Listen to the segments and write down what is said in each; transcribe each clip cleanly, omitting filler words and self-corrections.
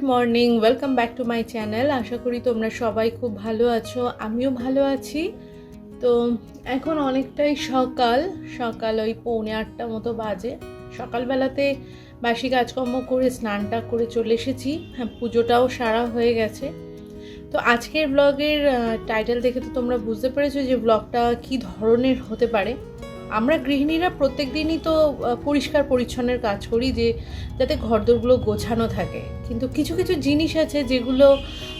Morning, welcome back to my channel. আশা করি তোমরা সবাই খুব ভালো আছো, আমিও ভালো আছি। তো এখন অনেকটাই সকাল ওই 7:45 মতো বাজে। সকালবেলাতে বাসি কাজকর্ম করে স্নানটা করে চলে এসেছি। হ্যাঁ, পুজোটাও সারা হয়ে গেছে। তো আজকের ব্লগের টাইটেল দেখে তো তোমরা বুঝতে পেরেছো যে ব্লগটা কী ধরনের হতে পারে। আমরা গৃহিণীরা প্রত্যেক দিনই তো পরিষ্কার পরিচ্ছন্নের কাজ করি, যে যাতে ঘরদোরগুলো গোছানো থাকে। কিন্তু কিছু কিছু জিনিস আছে যেগুলো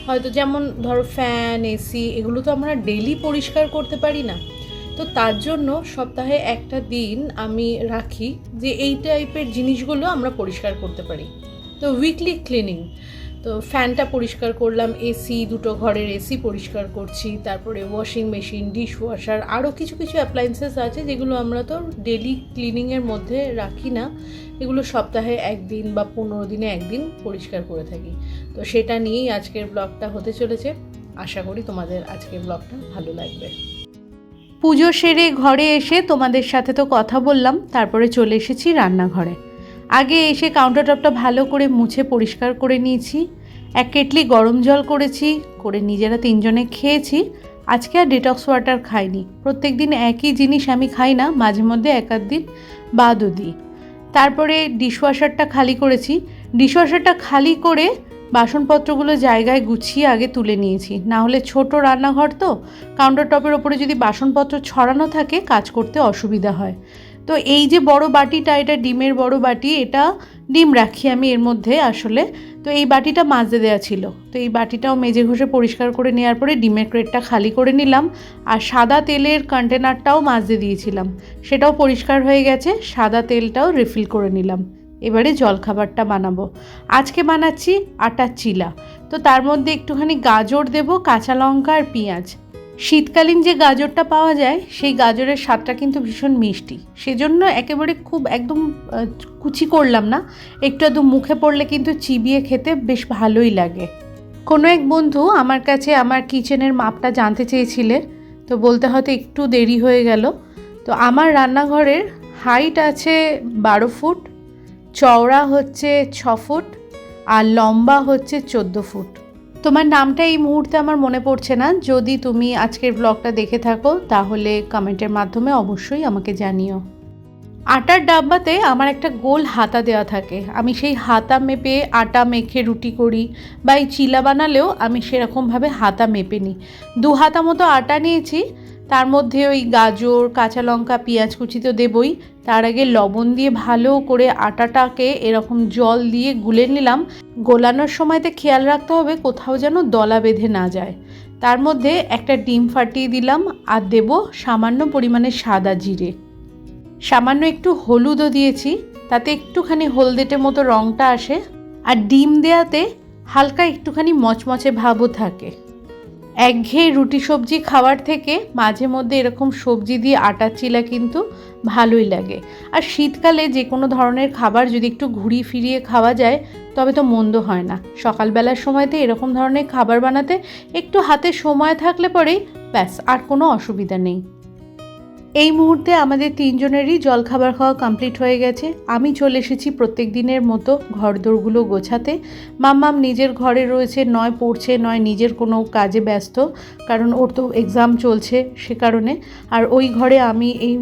হয়তো, যেমন ধরো ফ্যান, এসি, এগুলো তো আমরা ডেইলি পরিষ্কার করতে পারি না। তো তার জন্য সপ্তাহে একটা দিন আমি রাখি যে এই টাইপের জিনিসগুলো আমরা পরিষ্কার করতে পারি। তো উইকলি ক্লিনিং, তো ফ্যানটা পরিষ্কার করলাম, এসি, দুটো ঘরের এসি পরিষ্কার করছি, তারপরে ওয়াশিং মেশিন, ডিশ ওয়াশার, আরও কিছু কিছু অ্যাপ্লায়েন্সেস আছে যেগুলো আমরা তো ডেলি ক্লিনিংয়ের মধ্যে রাখি না। এগুলো সপ্তাহে একদিন বা 15 দিনে একদিন পরিষ্কার করে থাকি। তো সেটা নিয়েই আজকের ব্লগটা হতে চলেছে। আশা করি তোমাদের আজকের ব্লগটা ভালো লাগবে। পুজো সেরে ঘরে এসে তোমাদের সাথে তো কথা বললাম, তারপরে চলে এসেছি রান্নাঘরে। আগে এসে কাউন্টার টপটা ভালো করে মুছে পরিষ্কার করে নিয়েছি। এক কেটলি গরম জল করে নিজেরা 3 জনে খেয়েছি। আজকে আর ডিটক্স ওয়াটার খাইনি। প্রত্যেক দিন একই জিনিস আমি খাই না, মাঝে মধ্যে এক আধ দিন বাদও দিই। তারপরে ডিশওয়াশারটা খালি করেছি। ডিশওয়াশারটা খালি করে বাসনপত্রগুলো জায়গায় গুছিয়ে আগে তুলে নিয়েছি। না হলে ছোট রান্নাঘর তো, কাউন্টার টপের ওপরে যদি বাসনপত্র ছড়ানো থাকে কাজ করতে অসুবিধা হয়। তো এই যে বড় বাটিটা, এটা ডিমের বড় বাটি, এটা ডিম রাখি আমি এর মধ্যে আসলে। তো এই বাটিটা মাজতে দেওয়া ছিল, তো এই বাটিটাও মেজে ঘষে পরিষ্কার করে নেওয়ার পরে ডিমের ক্রেটটা খালি করে নিলাম। আর সাদা তেলের কন্টেনারটাও মাজতে দিয়েছিলাম, সেটাও পরিষ্কার হয়ে গেছে। সাদা তেলটাও রিফিল করে নিলাম। এবারে জলখাবারটা বানাবো। আজকে বানাচ্ছি আটার চিলা। তো তার মধ্যে একটুখানি গাজর দেব, কাঁচা লঙ্কা আর পেঁয়াজ। শীতকালীন যে গাজরটা পাওয়া যায় সেই গাজরের স্বাদটা কিন্তু ভীষণ মিষ্টি, সেজন্য একেবারে খুব একদম কুচি করলাম না, একটু মুখে পড়লে কিন্তু চিবিয়ে খেতে বেশ ভালোই লাগে। কোনো এক বন্ধু আমার কাছে আমার কিচেনের মাপটা জানতে চেয়েছিলে, তো বলতে হয়তো একটু দেরি হয়ে গেল। তো আমার রান্নাঘরের হাইট আছে 12 ফুট, চওড়া হচ্ছে 6 ফুট, আর লম্বা হচ্ছে 14 ফুট। তোমার নামটা এই মুহূর্তে আমার মনে পড়ছে না, যদি তুমি আজকের ব্লগটা দেখে থাকো তাহলে কমেন্টের মাধ্যমে অবশ্যই আমাকে জানিও। আটার ডাব্বাতে আমার একটা গোল হাতা দেওয়া থাকে, আমি সেই হাতা মেপে আটা মেখে রুটি করি, বা এই চিলা বানালেও আমি সেরকমভাবে হাতা মেপে নিই। 2 হাতা মতো আটা নিয়েছি, তার মধ্যে ওই গাজর, কাঁচা লঙ্কা, পেঁয়াজ কুচি তো দেবই। তার আগে লবণ দিয়ে ভালো করে আটাটাকে এরকম জল দিয়ে গুলে নিলাম। গোলানোর সময়তে খেয়াল রাখতে হবে কোথাও যেন দলা বেঁধে না যায়। তার মধ্যে একটা ডিম ফাটিয়ে দিলাম, আর দেব সামান্য পরিমাণে সাদা জিরে, সামান্য একটু হলুদও দিয়েছি, তাতে একটুখানি হলদেটে মতো রঙটা আসে। আর ডিম দেয়াতে হালকা একটুখানি মচমচে ভাবও থাকে। একঘেয়ে রুটি সবজি খাওয়ার থেকে মাঝে মধ্যে এরকম সবজি দিয়ে আটার চিলা কিন্তু ভালোই লাগে। আর শীতকালে যে কোনো ধরনের খাবার যদি একটু ঘুরিয়ে ফিরিয়ে খাওয়া যায় তবে তো মন্দ হয় না। সকালবেলার সময়তে এরকম ধরনের খাবার বানাতে একটু হাতে সময় থাকলে পরেই ব্যাস, আর কোনো অসুবিধা নেই। এই মুহূর্তে আমাদের 3 জনেরই জলখাবার খাওয়া কমপ্লিট হয়ে গেছে। আমি চলে এসেছি প্রত্যেক দিনের মতো ঘরদোরগুলো গোছাতে। মাম্মাম নিজের ঘরে রয়েছে, নয় পড়ছে নয় নিজের কোনো কাজে ব্যস্ত, কারণ ওর তো এক্সাম চলছে সে কারণে। আর ওই ঘরে আমি এই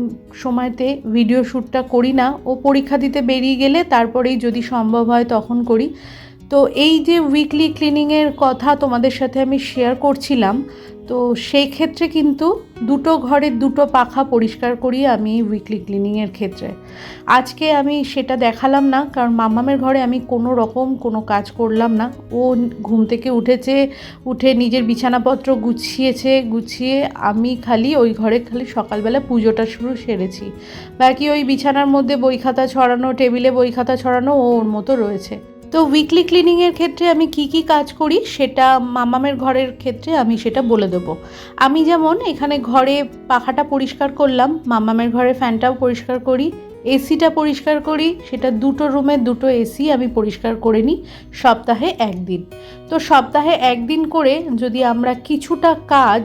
সময়তে ভিডিও শ্যুটটা করি না, ও পরীক্ষা দিতে বেরিয়ে গেলে তারপরেই যদি সম্ভব হয় তখন করি। তো এই যে উইকলি ক্লিনিংয়ের কথা তোমাদের সাথে আমি শেয়ার করছিলাম, তো সেই ক্ষেত্রে কিন্তু 2 ঘরের 2 পাখা পরিষ্কার করি আমি উইকলি ক্লিনিংয়ের ক্ষেত্রে। আজকে আমি সেটা দেখালাম না, কারণ মাম্মামের ঘরে আমি কোনো কাজ করলাম না। ও ঘুম থেকে উঠে নিজের বিছানাপত্র গুছিয়ে আমি খালি ওই ঘরে সকালবেলা পুজোটা সেরেছি। বাকি ওই বিছানার মধ্যে বই খাতা ছড়ানো, টেবিলে বই খাতা ছড়ানো ওর মতো রয়েছে। তো উইকলি ক্লিনিংয়ের ক্ষেত্রে আমি কি কাজ করি সেটা মামামের ঘরের ক্ষেত্রে আমি সেটা বলে দেবো। আমি যেমন এখানে ঘরে পাখাটা পরিষ্কার করলাম, মামামের ঘরে ফ্যানটাও পরিষ্কার করি, এসিটা পরিষ্কার করি। সেটা 2 রুমের 2 এসি আমি পরিষ্কার করে নিই সপ্তাহে 1 দিন। তো সপ্তাহে 1 দিন করে যদি আমরা কিছুটা কাজ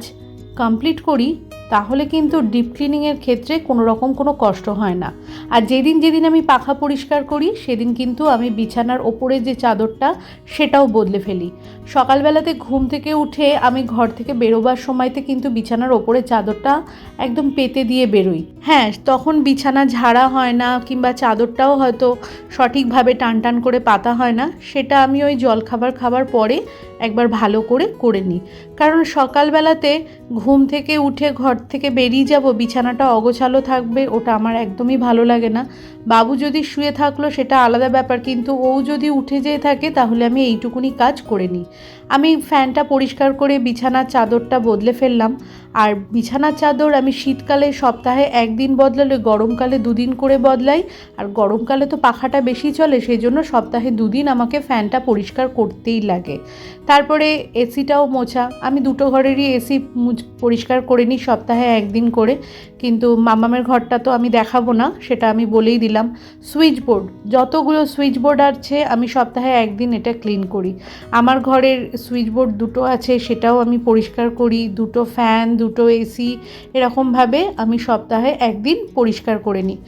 কমপ্লিট করি তাহলে কিন্তু ডিপ ক্লিনিংয়ের ক্ষেত্রে কোনো রকম কোনো কষ্ট হয় না। আর যেদিন আমি পাখা পরিষ্কার করি সেদিন কিন্তু আমি বিছানার ওপরে যে চাদরটা সেটাও বদলে ফেলি। সকালবেলাতে ঘুম থেকে উঠে আমি ঘর থেকে বেরোবার সময়তে কিন্তু বিছানার ওপরে চাদরটা একদম পেতে দিয়ে বেরোই। হ্যাঁ, তখন বিছানা ঝাড়া হয় না কিংবা চাদরটাও হয়তো সঠিকভাবে টান করে পাতা হয় না, সেটা আমি ওই জলখাবার খাবার পরে একবার ভালো করে নিই। কারণ সকালবেলাতে ঘুম থেকে উঠে ঘর থেকে বেরিয়ে যাব, বিছানাটা অগোছালো থাকবে, ওটা আমার একদমই ভালো লাগে না। বাবু যদি শুয়ে থাকলো সেটা আলাদা ব্যাপার, কিন্তু ও যদি উঠে যেয়ে থাকে তাহলে আমি এইটুকুনি কাজ করে নিই। আমি ফ্যানটা পরিষ্কার করে বিছানার চাদরটা বদলে ফেললাম। আর বিছানার চাদর আমি শীতকালে সপ্তাহে একদিন বদলালে গরমকালে 2 দিন করে বদলাই। আর গরমকালে তো পাখাটা বেশি চলে, সেই জন্য সপ্তাহে 2 দিন আমাকে ফ্যানটা পরিষ্কার করতেই লাগে। তারপরে এসিটাও মোছা, আমি দুটো ঘরেরই এসি পরিষ্কার করে নিই সপ্তাহে একদিন করে। কিন্তু মামামের ঘরটা তো আমি দেখাবো না, সেটা আমি বলেই দিলাম। সুইচ বোর্ড, যতগুলো সুইচ বোর্ড আছে আমি সপ্তাহে একদিন এটা ক্লিন করি। আমার ঘরের সুইচ বোর্ড দুটো আছে, সেটাও আমি পরিষ্কার করি। দুটো ফ্যান, দুটো এসি, এরকমভাবে আমি সপ্তাহে একদিন পরিষ্কার করে নিই।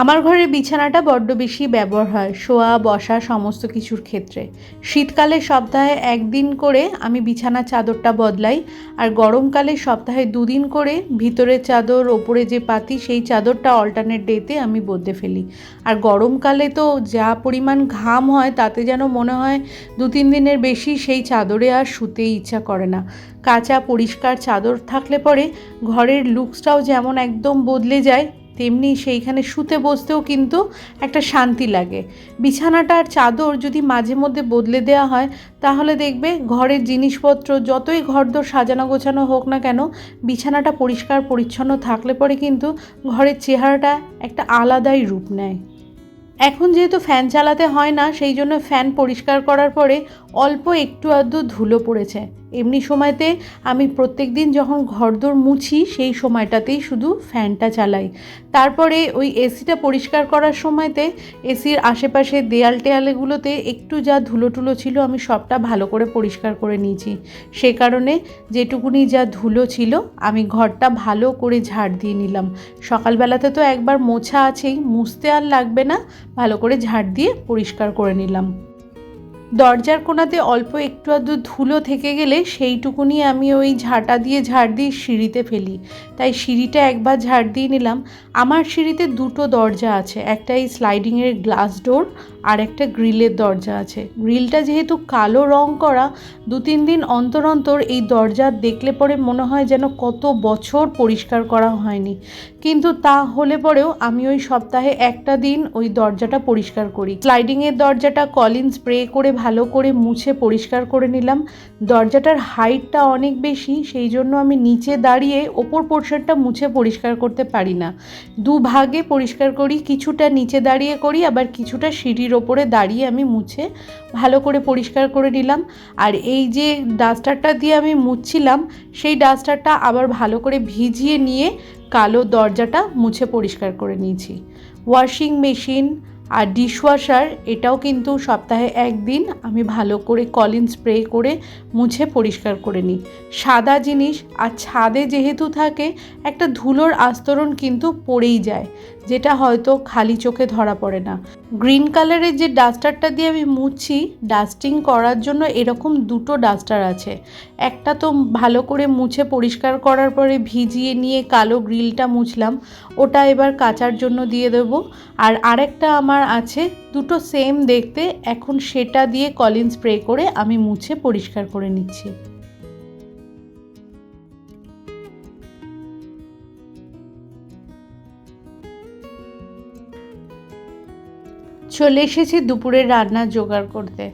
আমার ঘরের বিছানাটা বড্ড বেশি ব্যবহার হয় শোয়া বসা সমস্ত কিছুর ক্ষেত্রে। শীতকালে সপ্তাহে একদিন করে আমি বিছানার চাদরটা বদলাই। আর গরমকালে সপ্তাহে 2 দিন করে ভিতরের চাদর ওপরে যে পাতি সেই চাদরটা অল্টারনেট ডেতে আমি বদলে ফেলি। আর গরমকালে তো যা পরিমাণ ঘাম হয় তাতে যেন মনে হয় 2-3 দিনের বেশি সেই চাদরে আর শুতেই ইচ্ছা করে না। কাঁচা পরিষ্কার চাদর থাকলে পরে ঘরের লুকসটাও যেমন একদম বদলে যায়, তেমনি সেইখানে শুতে বসতেও কিন্তু একটা শান্তি লাগে। বিছানাটার চাদর যদি মাঝে মধ্যে বদলে দেওয়া হয় তাহলে দেখবে ঘরের জিনিসপত্র যতই ঘরদোর সাজানো গোছানো হোক না কেন, বিছানাটা পরিষ্কার পরিচ্ছন্ন থাকলে পরে কিন্তু ঘরের চেহারাটা একটা আলাদাই রূপ নেয়। এখন যেহেতু ফ্যান চালাতে হয় না, সেই জন্য ফ্যান পরিষ্কার করার পরে অল্প একটু আধটু ধুলো পড়েছে। এমনি সময়তে আমি প্রত্যেক দিন যখন ঘরদোর মুছি সেই সময়টাতেই শুধু ফ্যানটা চালাই। তারপরে ওই এসিটা পরিষ্কার করার সময়তে এসির আশেপাশে দেয়াল টেয়ালগুলোতে একটু যা ধুলো টুলো ছিল আমি সবটা ভালো করে পরিষ্কার করে নিয়েছি। সে কারণে যেটুকুনি যা ধুলো ছিল আমি ঘরটা ভালো করে ঝাড় দিয়ে নিলাম। সকালবেলাতে তো একবার মোছা আছেই, মুছতে আর লাগবে না, ভালো করে ঝাড় দিয়ে পরিষ্কার করে নিলাম। দরজার কোণাতে অল্প একটু আধটু ধুলো থেকে গেলে সেইটুকুনি আমি ওই ঝাঁটা দিয়ে ঝাড় দিয়ে সিঁড়িতে ফেলি, তাই সিঁড়িটা একবার ঝাড় দিয়ে নিলাম। আমার সিঁড়িতে দুটো দরজা আছে, একটা এই স্লাইডিংয়ের গ্লাস ডোর আর একটা গ্রিলের দরজা আছে। গ্রিলটা যেহেতু কালো রং করা, 2-3 দিন অন্তর অন্তর এই দরজা দেখলে পরে মনে হয় যেন কত বছর পরিষ্কার করা হয়নি। কিন্তু তা হলে পরেও আমি ওই সপ্তাহে একটা দিন ওই দরজাটা পরিষ্কার করি। স্লাইডিংয়ের দরজাটা কলিন স্প্রে করে ভালো করে মুছে পরিষ্কার করে নিলাম। দরজাটার হাইটটা অনেক বেশি, সেই জন্য আমি নিচে দাঁড়িয়ে ওপর পোর্শনটা মুছে পরিষ্কার করতে পারি না। 2 ভাগে পরিষ্কার করি, কিছুটা নিচে দাঁড়িয়ে করি, আবার কিছুটা সিঁড়ির ওপরে দাঁড়িয়ে আমি মুছে ভালো করে পরিষ্কার করে নিলাম। আর এই যে ডাস্টারটা দিয়ে আমি মুছছিলাম, সেই ডাস্টারটা আবার ভালো করে ভিজিয়ে নিয়ে কালো দরজাটা মুছে পরিষ্কার করে নিয়েছি। ওয়াশিং মেশিন আর ডিশওয়াশার এটাও কিন্তু সপ্তাহে একদিন আমি ভালো করে কলিন স্প্রে করে মুছে পরিষ্কার করে নিই। সাদা জিনিস আর ছাদে যেহেতু থাকে একটা ধুলোর আস্তরণ কিন্তু পড়েই যায়, যেটা হয়তো খালি চোখে ধরা পড়ে না। গ্রিন কালারের যে ডাস্টারটা দিয়ে আমি মুছছি, ডাস্টিং করার জন্য এরকম 2টো ডাস্টার আছে। একটা তো ভালো করে মুছে পরিষ্কার করার পরে ভিজিয়ে নিয়ে কালো গ্রিলটা মুছলাম, ওটা এবার কাচার জন্য দিয়ে দেবো। আর আরেকটা আমার আছে, দুটো সেম দেখতে, এখন সেটা দিয়ে কলিন স্প্রে করে আমি মুছে পরিষ্কার করে নিচ্ছি। চলে এসেছি দুপুরের রান্নার জোগাড় করতে।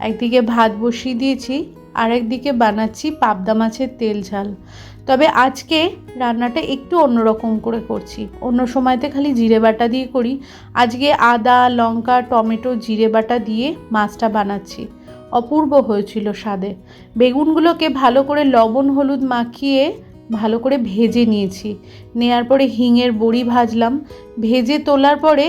একদিকে ভাত বসিয়ে দিয়েছি, আর একদিকে বানাচ্ছি পাবদা মাছের তেল ঝাল। তবে আজকে রান্নাটা একটু অন্যরকম করে করছি। অন্য সময়তে খালি জিরে বাটা দিয়ে করি, আজকে আদা লঙ্কা টমেটো জিরে বাটা দিয়ে মাছটা বানাচ্ছি। অপূর্ব হয়েছিল স্বাদে। বেগুনগুলোকে ভালো করে লবণ হলুদ মাখিয়ে ভালো করে ভেজে নিয়েছি। নেয়ার পরে হিঙের বড়ি ভাজলাম। ভেজে তোলার পরে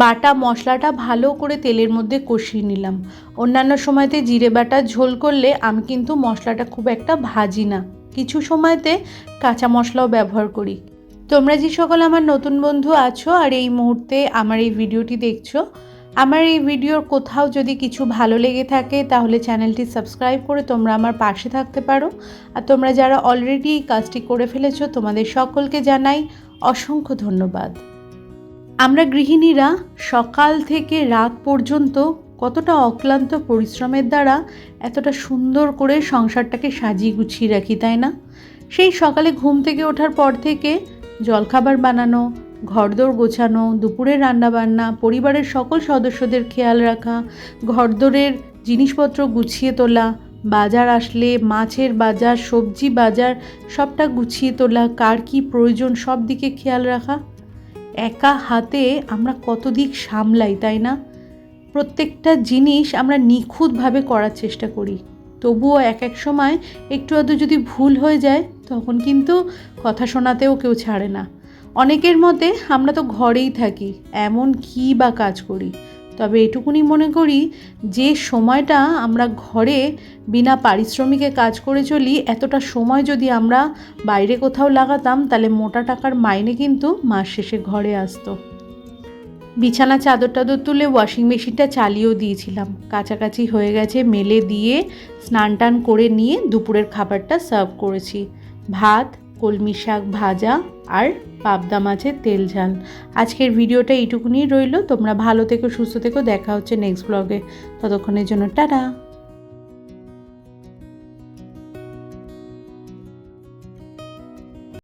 বাটা মশলাটা ভালো করে তেলের মধ্যে কষিয়ে নিলাম। অন্যান্য সময়তে জিরে বাটা ঝোল করলে আমি কিন্তু মশলাটা খুব একটা ভাজি না, কিছু সময়তে কাঁচা মশলাও ব্যবহার করি। তোমরা যে সকল আমার নতুন বন্ধু আছো আর এই মুহূর্তে আমার এই ভিডিওটি দেখছো, আমার এই ভিডিওর কোথাও যদি কিছু ভালো লেগে থাকে তাহলে চ্যানেলটি সাবস্ক্রাইব করে তোমরা আমার পাশে থাকতে পারো। আর তোমরা যারা অলরেডি এই কাজটি করে ফেলেছো তোমাদের সকলকে জানাই অসংখ্য ধন্যবাদ। আমরা গৃহিণীরা সকাল থেকে রাত পর্যন্ত কতটা অক্লান্ত পরিশ্রমের দ্বারা এতটা সুন্দর করে সংসারটাকে সাজিয়ে গুছিয়ে রাখি, তাই না? সেই সকালে ঘুম থেকে ওঠার পর থেকে জলখাবার বানানো, ঘরদোর গোছানো, দুপুরের রান্নাবান্না, পরিবারের সকল সদস্যদের খেয়াল রাখা, ঘরদোরের জিনিসপত্র গুছিয়ে তোলা, বাজার আসলে মাছের বাজার, সবজি বাজার সবটা গুছিয়ে তোলা, কার কী প্রয়োজন সব দিকে খেয়াল রাখা। একা হাতে আমরা কত দিক সামলাই, তাই না? প্রত্যেকটা জিনিস আমরা নিখুঁতভাবে করার চেষ্টা করি, তবুও এক এক সময় একটু আধটু যদি ভুল হয়ে যায় তখন কিন্তু কথা শোনাতেও কেউ ছাড়ে না। অনেকের মতে আমরা তো ঘরেই থাকি, এমন কী বা কাজ করি। তবে এটুকুনি মনে করি যে সময়টা আমরা ঘরে বিনা পারিশ্রমিকে কাজ করে চলি, এতটা সময় যদি আমরা বাইরে কোথাও লাগাতাম তাহলে মোটা টাকার মাইনে কিন্তু মাস শেষে ঘরে আসতো। বিছানা চাদর টাদর তুলে ওয়াশিং মেশিনটা চালিয়েও দিয়েছিলাম, কাছাকাছি হয়ে গেছে, মেলে দিয়ে স্নান টান করে নিয়ে দুপুরের খাবারটা সার্ভ করেছি। ভাত, কলমি শাক ভাজা আর পাবদা মাছের তেল ঝাল। আজকের ভিডিওটা এইটুকুনি রইল। তোমরা ভালো থেকো, সুস্থ থেকো, দেখা হচ্ছে নেক্সট ব্লগে। ততক্ষণের জন্য টাটা।